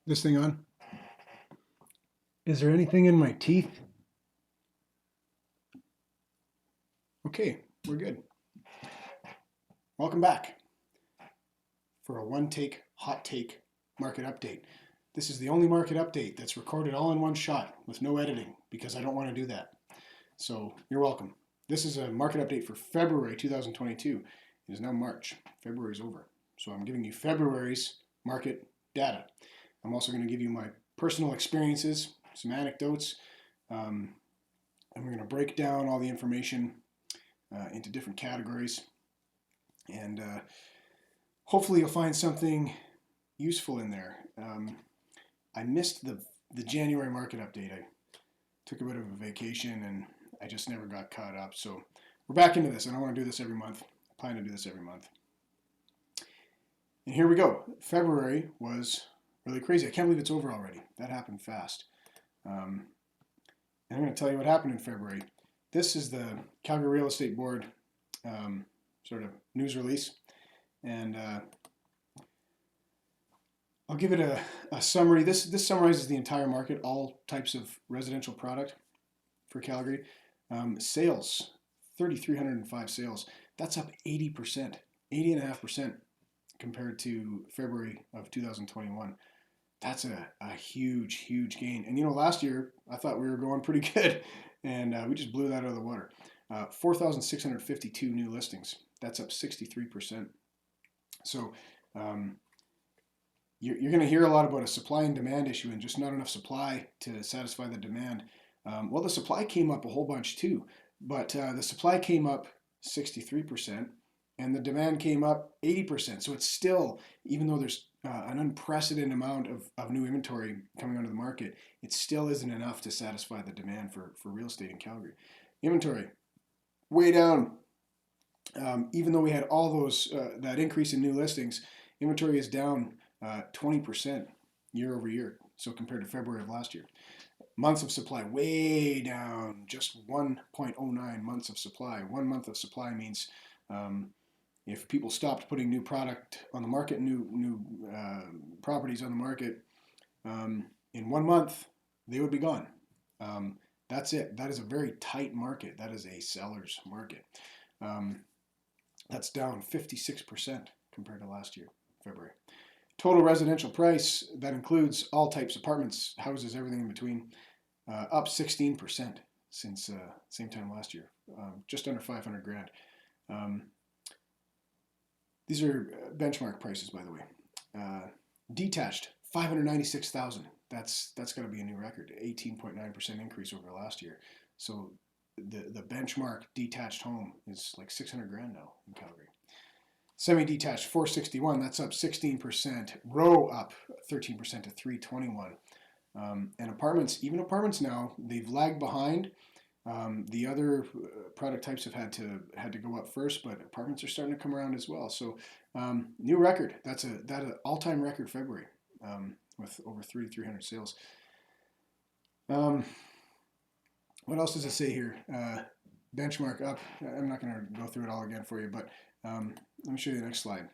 This thing on? Is there anything in my teeth? Okay, we're good. Welcome back for a one take, hot take market update. This is the only market update that's recorded all in one shot with no editing because I don't want to do that. So you're welcome. This is a market update for February 2022. It is now March. February's over. So I'm giving you February's market data. I'm also going to give you my personal experiences, some anecdotes, and we're going to break down all the information into different categories. And hopefully you'll find something useful in there. I missed the January market update. I took a bit of a vacation and I just never got caught up. So we're back into this, and I want to do this every month. I plan to do this every month. And here we go. February was really crazy. I can't believe it's over already. That happened fast. And I'm going to tell you what happened in February. This is the Calgary Real Estate Board sort of news release. And I'll give it a summary. This summarizes the entire market, all types of residential product for Calgary. Sales, 3,305 sales. That's up 80%, 80.5% compared to February of 2021. That's a huge, huge gain. And last year I thought we were going pretty good, and we just blew that out of the water. 4,652 new listings. That's up 63%. So you're going to hear a lot about a supply and demand issue and just not enough supply to satisfy the demand. Well, the supply came up a whole bunch too, but the supply came up 63% and the demand came up 80%. So it's still, even though there's an unprecedented amount of new inventory coming onto the market, it still isn't enough to satisfy the demand for real estate in Calgary. Inventory, way down. Even though we had all those that increase in new listings, inventory is down 20% year over year. So compared to February of last year, months of supply way down, just 1.09 months of supply. 1 month of supply means if people stopped putting new product on the market, new properties on the market, in 1 month they would be gone. That's it. That is a very tight market. That is a seller's market. That's down 56% compared to last year, February. Total residential price, that includes all types, apartments, houses, everything in between, up 16% since same time last year, just under 500 grand. These are benchmark prices, by the way. Detached, 596,000. That's got to be a new record, 18.9% increase over last year. So the benchmark detached home is like 600 grand now in Calgary. Semi-detached, 461. That's up 16%. Row up 13% to 321. And apartments, even apartments now, they've lagged behind. The other product types have had to go up first, but apartments are starting to come around as well. So new record. That's an all-time record February with over 3,300 sales. What else does it say here? Benchmark up. I'm not going to go through it all again for you, but let me show you the next slide.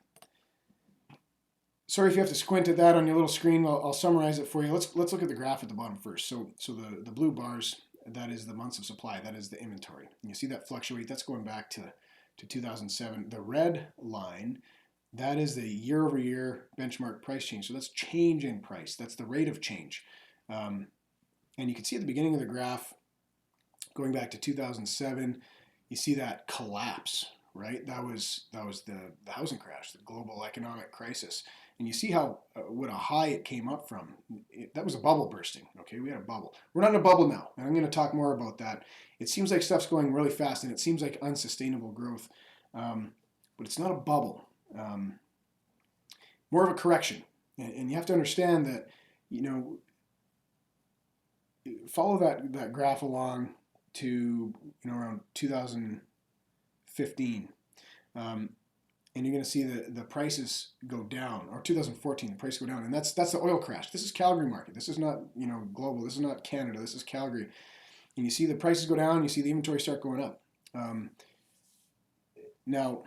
Sorry if you have to squint at that on your little screen. I'll summarize it for you. Let's look at the graph at the bottom first. So the blue bars, that is the months of supply. That is the inventory. And you see that fluctuate. That's going back to 2007. The red line, that is the year over year benchmark price change. So that's change in price. That's the rate of change. And you can see at the beginning of the graph, going back to 2007, you see that collapse, right? That was the housing crash, the global economic crisis. And you see how what a high it came up from. That was a bubble bursting. Okay, we had a bubble. We're not in a bubble now, and I'm going to talk more about that. It seems like stuff's going really fast, and it seems like unsustainable growth, but it's not a bubble. More of a correction, and you have to understand that. Follow that graph along to around 2015. And you're going to see the prices go down, or 2014, the price go down, and that's the oil crash. This is Calgary market. This is not global. This is not Canada. This is Calgary. And you see the prices go down. You see the inventory start going up. Now,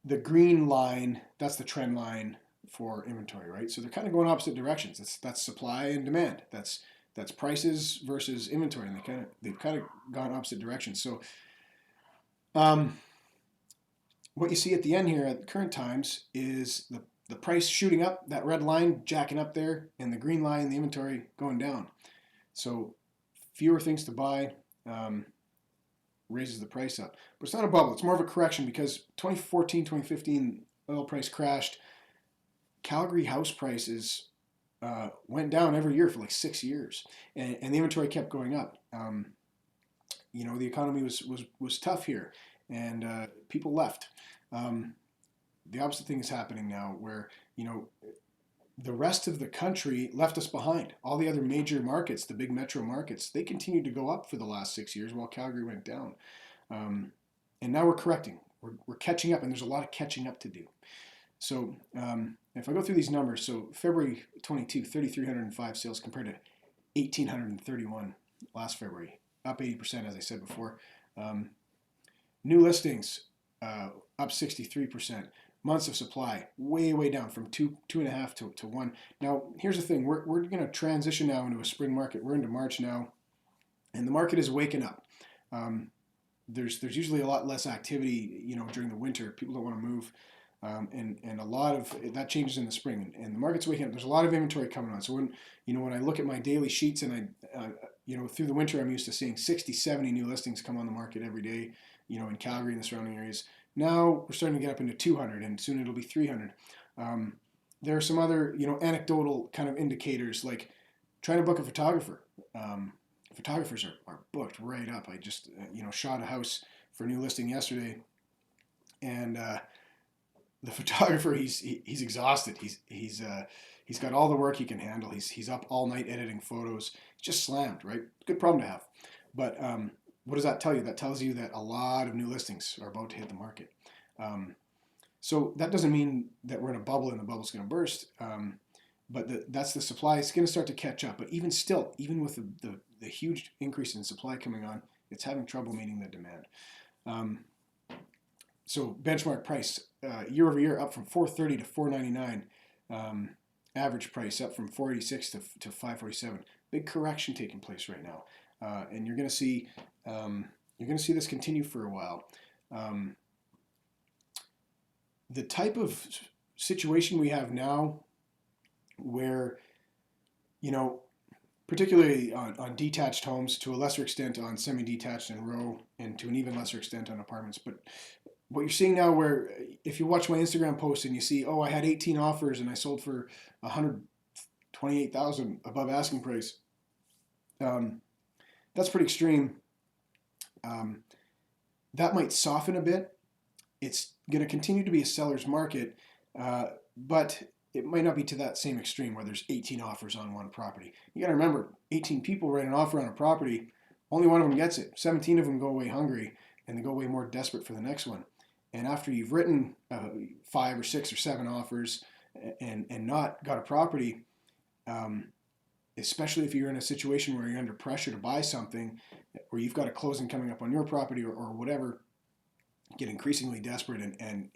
the green line, that's the trend line for inventory, right? So they're kind of going opposite directions. That's supply and demand. That's prices versus inventory, and they've kind of gone opposite directions. So um, what you see at the end here at current times is the price shooting up, that red line jacking up there, and the green line, the inventory going down. So fewer things to buy raises the price up. But it's not a bubble. It's more of a correction because 2014, 2015 oil price crashed. Calgary house prices went down every year for like 6 years, and the inventory kept going up. The economy was tough here, and people left. Um, the opposite thing is happening now, where the rest of the country left us behind. All the other major markets, the big metro markets, they continued to go up for the last 6 years while Calgary went down. And now we're correcting. We're catching up, and there's a lot of catching up to do. So if I go through these numbers, so February 22, 3,305 sales compared to 1,831 last February, up 80%, as I said before. New listings, up 63%. Months of supply, way down from 2.5 to 1. Now, here's the thing. We're going to transition now into a spring market. We're into March now, and the market is waking up. There's usually a lot less activity, during the winter. People don't want to move. And a lot of that changes in the spring, and the market's waking up. There's a lot of inventory coming on. So when I look at my daily sheets, and through the winter, I'm used to seeing 60, 70 new listings come on the market every day, in Calgary and the surrounding areas. Now we're starting to get up into 200, and soon it'll be 300. There are some other, anecdotal kind of indicators, like trying to book a photographer. Photographers are booked right up. I just, shot a house for a new listing yesterday, and the photographer, he's exhausted. He's got all the work he can handle. He's up all night editing photos. He's just slammed, right? Good problem to have. But what does that tell you? That tells you that a lot of new listings are about to hit the market. So that doesn't mean that we're in a bubble and the bubble's going to burst. But that's the supply. It's going to start to catch up. But even still, even with the huge increase in supply coming on, it's having trouble meeting the demand. So benchmark price year over year up from 430 to 499. Average price up from 486 to 547. Big correction taking place right now, and you're going to see this continue for a while. The type of situation we have now, where particularly on detached homes, to a lesser extent on semi-detached and row, and to an even lesser extent on apartments, but what you're seeing now, where if you watch my Instagram post and you see, I had 18 offers and I sold for 128,000 above asking price, that's pretty extreme. That might soften a bit. It's going to continue to be a seller's market, but it might not be to that same extreme where there's 18 offers on one property. You got to remember, 18 people write an offer on a property, only one of them gets it. 17 of them go away hungry, and they go away more desperate for the next one. And after you've written 5 or 6 or 7 offers and not got a property, especially if you're in a situation where you're under pressure to buy something, or you've got a closing coming up on your property or whatever, get increasingly desperate, and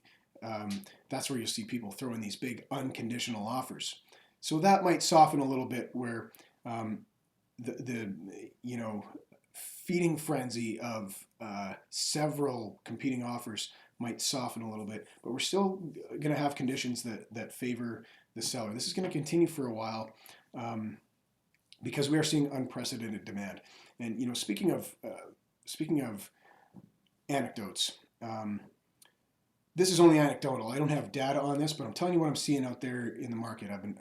that's where you'll see people throw in these big unconditional offers. So that might soften a little bit, where the feeding frenzy of several competing offers might soften a little bit, but we're still going to have conditions that favor the seller. This is going to continue for a while, because we are seeing unprecedented demand. And speaking of anecdotes, this is only anecdotal. I don't have data on this, but I'm telling you what I'm seeing out there in the market. I've been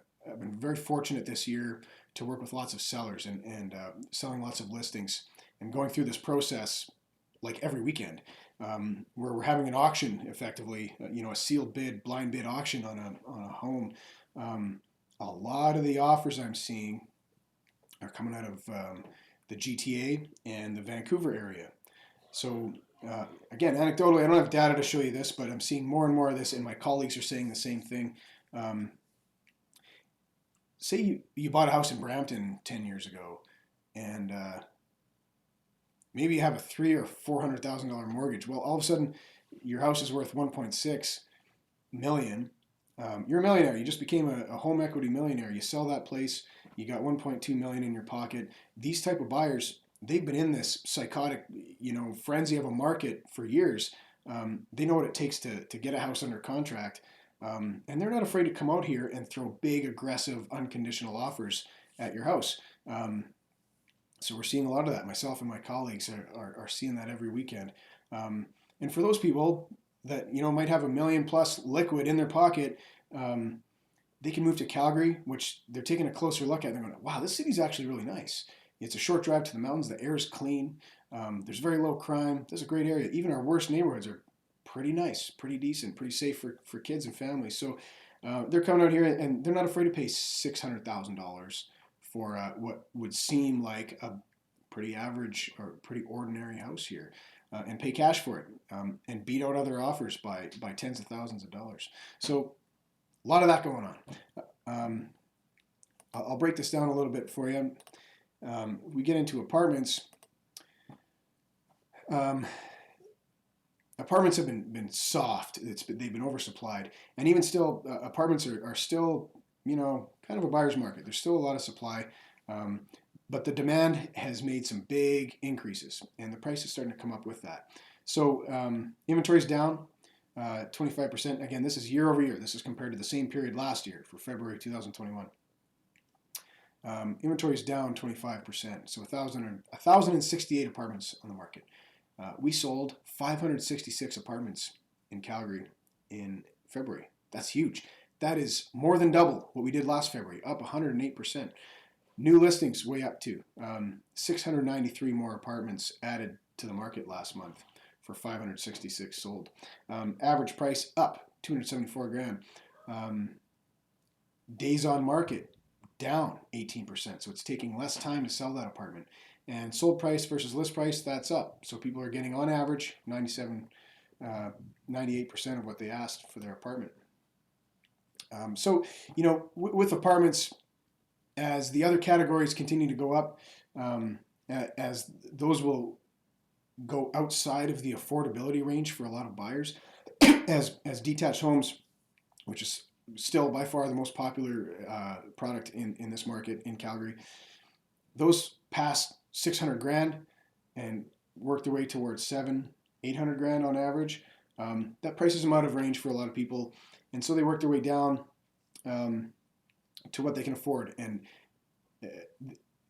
very fortunate this year to work with lots of sellers and selling lots of listings and going through this process like every weekend, where we're having an auction, effectively, a sealed bid, blind bid auction on a home. A lot of the offers I'm seeing are coming out of the GTA and the Vancouver area. So again, anecdotally, I don't have data to show you this, but I'm seeing more and more of this, and my colleagues are saying the same thing. Say you bought a house in Brampton 10 years ago, and maybe you have a $300,000 or $400,000 mortgage. Well, all of a sudden, your house is worth $1.6 million, you're a millionaire. You just became a home equity millionaire. You sell that place, you got 1.2 million in your pocket. These type of buyers, they've been in this psychotic, frenzy of a market for years. They know what it takes to get a house under contract, and they're not afraid to come out here and throw big, aggressive, unconditional offers at your house. So we're seeing a lot of that. Myself and my colleagues are seeing that every weekend. And for those people that might have a million plus liquid in their pocket, they can move to Calgary, which they're taking a closer look at. And they're going, wow, this city's actually really nice. It's a short drive to the mountains. The air is clean. There's very low crime. There's a great area. Even our worst neighborhoods are pretty nice, pretty decent, pretty safe for kids and families. So they're coming out here and they're not afraid to pay $600,000 for what would seem like a pretty average or pretty ordinary house here, and pay cash for it, and beat out other offers by tens of thousands of dollars. So a lot of that going on. I'll break this down a little bit for you. We get into apartments. Apartments have been soft. They've been oversupplied, and even still, apartments are still kind of a buyer's market. There's still a lot of supply, but the demand has made some big increases, and the price is starting to come up with that. So inventory is down 25%. Again, this is year over year. This is compared to the same period last year for February 2021. Inventory is down 25%. So 1,068 apartments on the market. We sold 566 apartments in Calgary in February. That's huge. That is more than double what we did last February, up 108%. New listings way up too. 693 more apartments added to the market last month for 566 sold. Average price up 274 grand. Days on market down 18%. So it's taking less time to sell that apartment. And sold price versus list price, that's up. So people are getting on average 98% of what they asked for their apartment. So, with apartments, as the other categories continue to go up, as those will go outside of the affordability range for a lot of buyers, as detached homes, which is still by far the most popular product in this market in Calgary, those past 600 grand and work their way towards 800 grand on average. That prices them out of range for a lot of people, and so they work their way down to what they can afford. And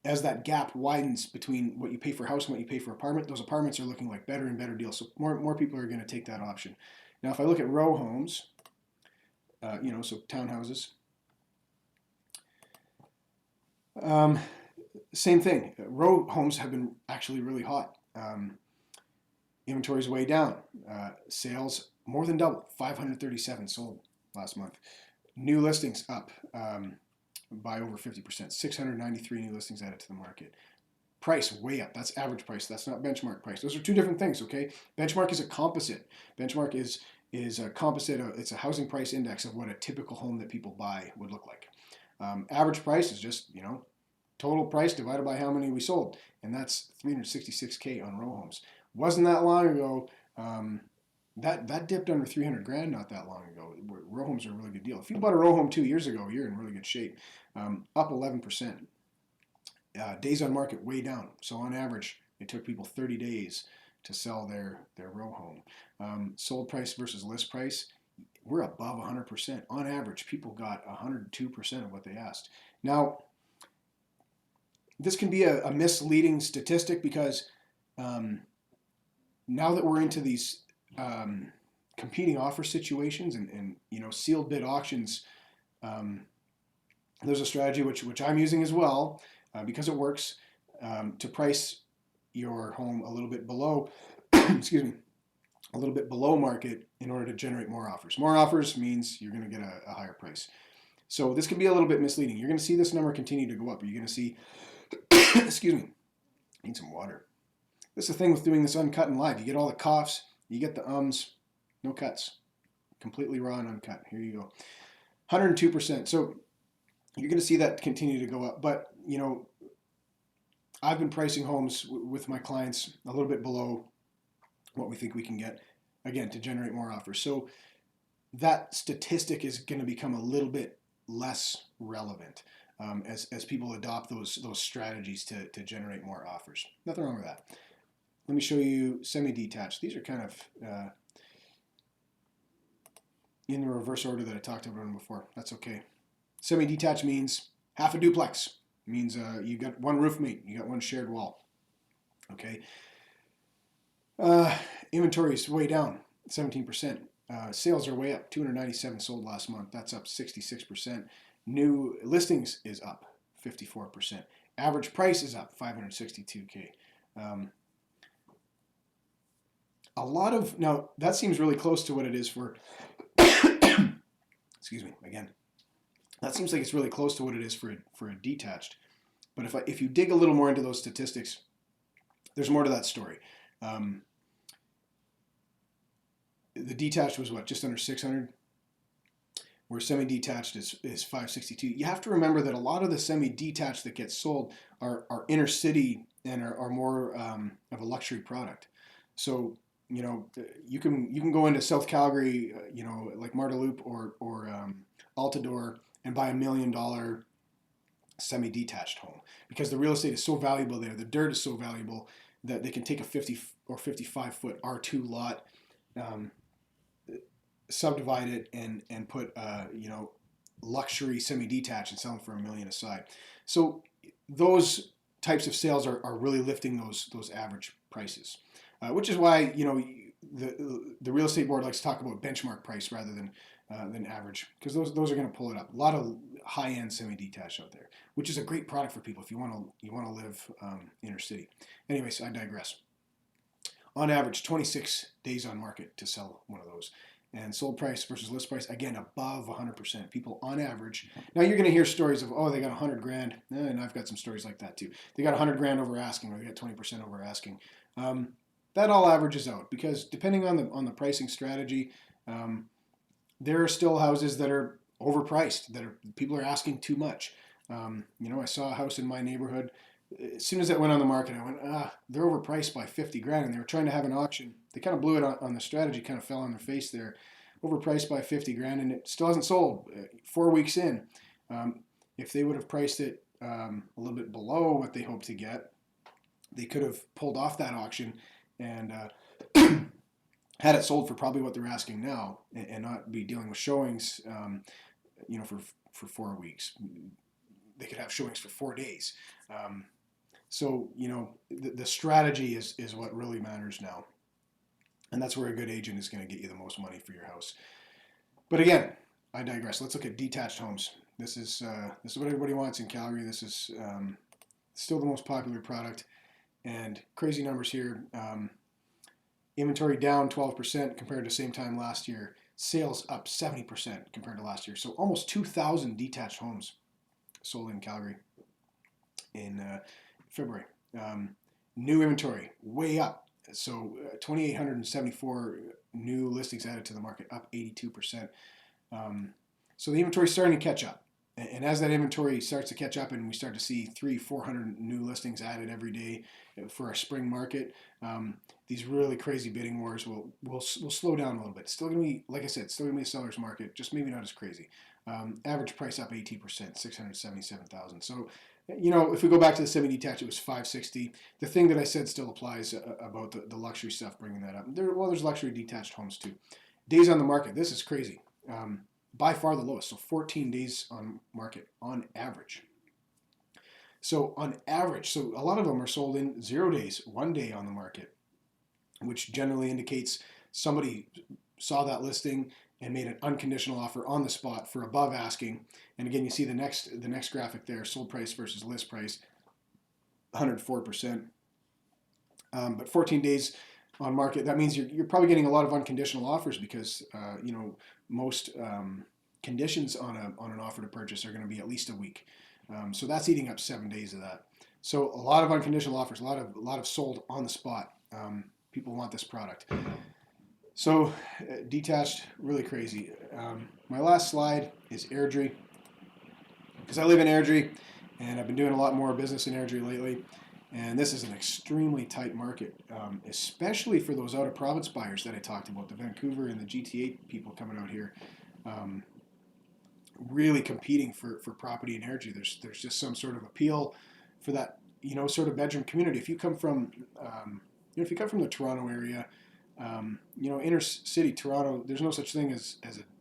as that gap widens between what you pay for a house and what you pay for an apartment, those apartments are looking like better and better deals. So more people are going to take that option. Now, if I look at row homes, so townhouses, same thing. Row homes have been actually really hot. Inventory is way down. Sales more than double, 537 sold last month. New listings up by over 50%, 693 new listings added to the market. Price way up. That's average price. That's not benchmark price. Those are two different things, okay? Benchmark is a composite. Benchmark is a composite. It's a housing price index of what a typical home that people buy would look like. Average price is just, total price divided by how many we sold, and that's 366K on row homes. Wasn't that long ago. That dipped under 300 grand not that long ago. Row homes are a really good deal. If you bought a row home 2 years ago, you're in really good shape. Up 11%. Days on market way down. So on average, it took people 30 days to sell their row home. Sold price versus list price, we're above 100%. On average, people got 102% of what they asked. Now, this can be a misleading statistic because now that we're into these competing offer situations and sealed bid auctions, there's a strategy which I'm using as well because it works, to price your home a little bit below excuse me, a little bit below market in order to generate more offers. More offers means you're going to get a higher price. So this can be a little bit misleading. You're going to see this number continue to go up. You're going to see excuse me, I need some water. That's the thing with doing this uncut and live. You get all the coughs, you get the ums, no cuts. Completely raw and uncut. Here you go. 102%. So you're going to see that continue to go up. But, I've been pricing homes with my clients a little bit below what we think we can get, again, to generate more offers. So that statistic is going to become a little bit less relevant as people adopt those strategies to generate more offers. Nothing wrong with that. Let me show you semi-detached. These are kind of in the reverse order that I talked about them before. That's okay. Semi-detached means half a duplex. It means you got one roommate, you got one shared wall. Okay. Inventory is way down, 17%. Sales are way up, 297 sold last month. That's up 66%. New listings is up 54%. Average price is up 562K. A lot of, now that seems really close to what it is for, excuse me, again. That seems like it's really close to what it is for a detached. But if you dig a little more into those statistics, there's more to that story. The detached was what, just under 600, where semi-detached is 562. You have to remember that a lot of the semi-detached that gets sold are inner city and are more of a luxury product. So you can go into South Calgary, like Marteloup or Altador, and buy $1 million semi-detached home because the real estate is so valuable there. The dirt is so valuable that they can take a 50 or 55 foot R2 lot, subdivide it, and put luxury semi-detached and sell them for $1 million aside. So those types of sales are really lifting those average prices, which is why the real estate board likes to talk about benchmark price rather than average, because those are going to pull it up. A lot of high-end semi-detached out there, which is a great product for people if you want to live inner city. Anyways, I digress. On average, 26 days on market to sell one of those. And sold price versus list price, again, above 100%. People on average. Now you're going to hear stories of, oh, they got 100 grand. And I've got some stories like that too. They got 100 grand over asking, or they got 20% over asking. That all averages out because depending on the pricing strategy, there are still houses that are overpriced, people are asking too much. I saw a house in my neighborhood. As soon as it went on the market, I went, they're overpriced by 50 grand, and they were trying to have an auction. They kind of blew it on the strategy, kind of fell on their face there. Overpriced by 50 grand, and it still hasn't sold 4 weeks in. If they would have priced it a little bit below what they hoped to get, they could have pulled off that auction and had it sold for probably what they're asking now, and not be dealing with showings, for 4 weeks. They could have showings for 4 days. So the strategy is what really matters now, and that's where a good agent is going to get you the most money for your house. But again, I digress. Let's look at detached homes. This is what everybody wants in Calgary. This is still the most popular product, and crazy numbers here. Inventory down 12% compared to same time last year. Sales up 70% compared to last year. So almost 2,000 detached homes sold in Calgary in February. New inventory way up. So 2,874 new listings added to the market, up 82%. So the inventory is starting to catch up. And as that inventory starts to catch up and we start to see 300-400 new listings added every day for our spring market, these really crazy bidding wars will slow down a little bit. It's still going to be, like I said, still going to be a seller's market, just maybe not as crazy. Average price up 18%, 677,000. So, if we go back to the semi-detached, it was 560. The thing that I said still applies about the luxury stuff, bringing that up. There's luxury detached homes too. Days on the market, this is crazy. By far the lowest, so 14 days on market on average. So on average, so a lot of them are sold in 0 days, 1 day on the market, which generally indicates somebody saw that listing and made an unconditional offer on the spot for above asking. And again, you see the next graphic there, sold price versus list price, 104%. But 14 days on market, that means you're probably getting a lot of unconditional offers because most conditions on an offer to purchase are going to be at least a week. So that's eating up 7 days of that. So a lot of unconditional offers, a lot of sold on the spot. People want this product. So detached, really crazy. My last slide is Airdrie, because I live in Airdrie and I've been doing a lot more business in Airdrie lately. And this is an extremely tight market, especially for those out of province buyers that I talked about, the Vancouver and the GTA people coming out here, um, really competing for property and energy. There's just some sort of appeal for that, sort of bedroom community. If you come from, if you come from the Toronto area, inner city Toronto, there's no such thing as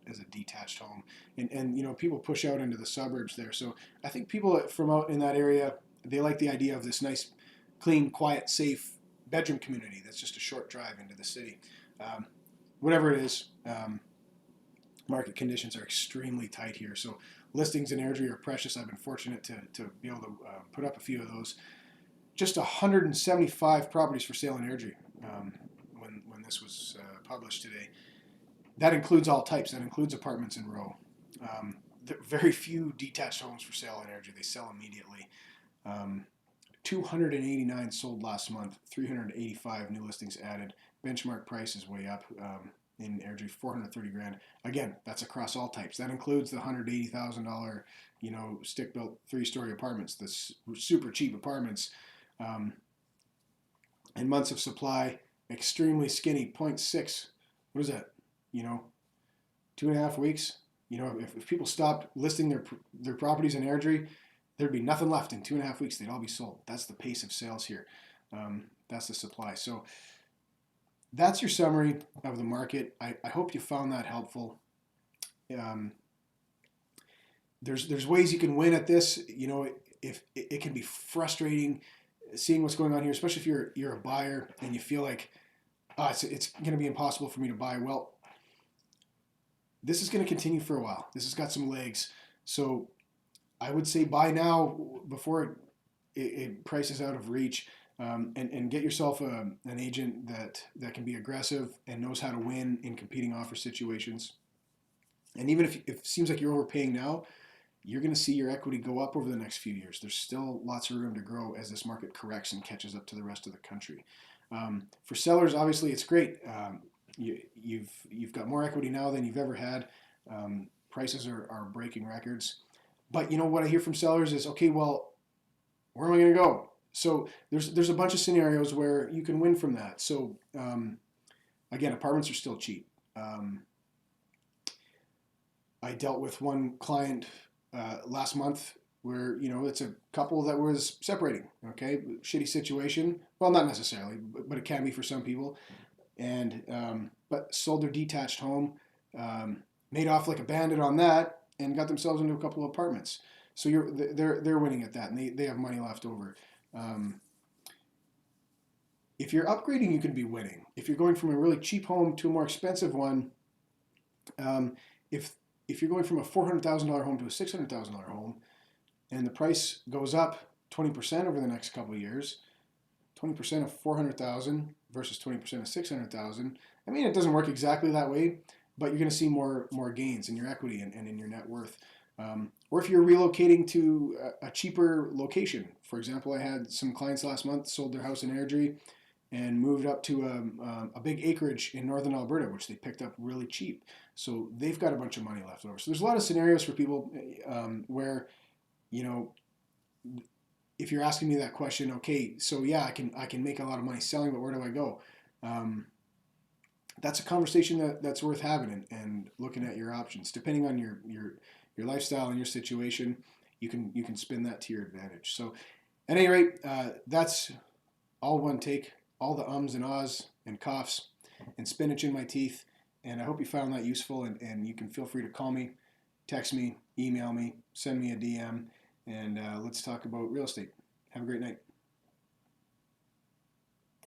a detached home, and people push out into the suburbs there. So I think people from out in that area, they like the idea of this nice, clean, quiet, safe bedroom community that's just a short drive into the city. Um, Whatever it is, market conditions are extremely tight here. So listings in Airdrie are precious. I've been fortunate to be able to put up a few of those. Just 175 properties for sale in Airdrie when this was published today. That includes all types. That includes apartments in row. Very few detached homes for sale in Airdrie. They sell immediately. Um, 289 sold last month. 385 new listings added. Benchmark price is way up. In Airdrie, 430 grand. Again, that's across all types. That includes the $180,000, stick built 3-story apartments, the super cheap apartments, um, and months of supply, extremely skinny, zero point 0.6. What is that? 2.5 weeks. If people stopped listing their properties in Airdrie, there'd be nothing left in 2.5 weeks. They'd all be sold. That's the pace of sales here. That's the supply. So that's your summary of the market. I hope you found that helpful. Um, there's ways you can win at this. If it can be frustrating seeing what's going on here, especially if you're a buyer and you feel like it's going to be impossible for me to buy. Well, this is going to continue for a while. This has got some legs, so I would say buy now before it prices out of reach. And get yourself an agent that can be aggressive and knows how to win in competing offer situations. And even if it seems like you're overpaying now, you're going to see your equity go up over the next few years. There's still lots of room to grow as this market corrects and catches up to the rest of the country. For sellers, obviously, it's great. You've got more equity now than you've ever had. Prices are breaking records. But what I hear from sellers is, okay, well, where am I going to go? So there's a bunch of scenarios where you can win from that. So again, apartments are still cheap. I dealt with one client last month where it's a couple that was separating. Okay, shitty situation. Well, not necessarily, but it can be for some people. And but sold their detached home, made off like a bandit on that, and got themselves into a couple of apartments. So they're winning at that, and they have money left over. Um, if you're upgrading, you can be winning. If you're going from a really cheap home to a more expensive one, um, if if you're going from a $400,000 home to a $600,000 home, and the price goes up 20% over the next couple of years, 20% of 400,000 versus 20% of 600,000. I mean, it doesn't work exactly that way, but you're going to see more gains in your equity and in your net worth. Or if you're relocating to a cheaper location. For example, I had some clients last month sold their house in Airdrie and moved up to a big acreage in northern Alberta, which they picked up really cheap. So they've got a bunch of money left over. So there's a lot of scenarios for people where, you know, if you're asking me that question, okay, so yeah, I can make a lot of money selling, but where do I go? That's a conversation that's worth having and looking at your options. Depending on your lifestyle and your situation, you can spin that to your advantage. So at any rate, that's all one take, all the ums and ahs and coughs and spinach in my teeth. And I hope you found that useful. And you can feel free to call me, text me, email me, send me a DM, and let's talk about real estate. Have a great night.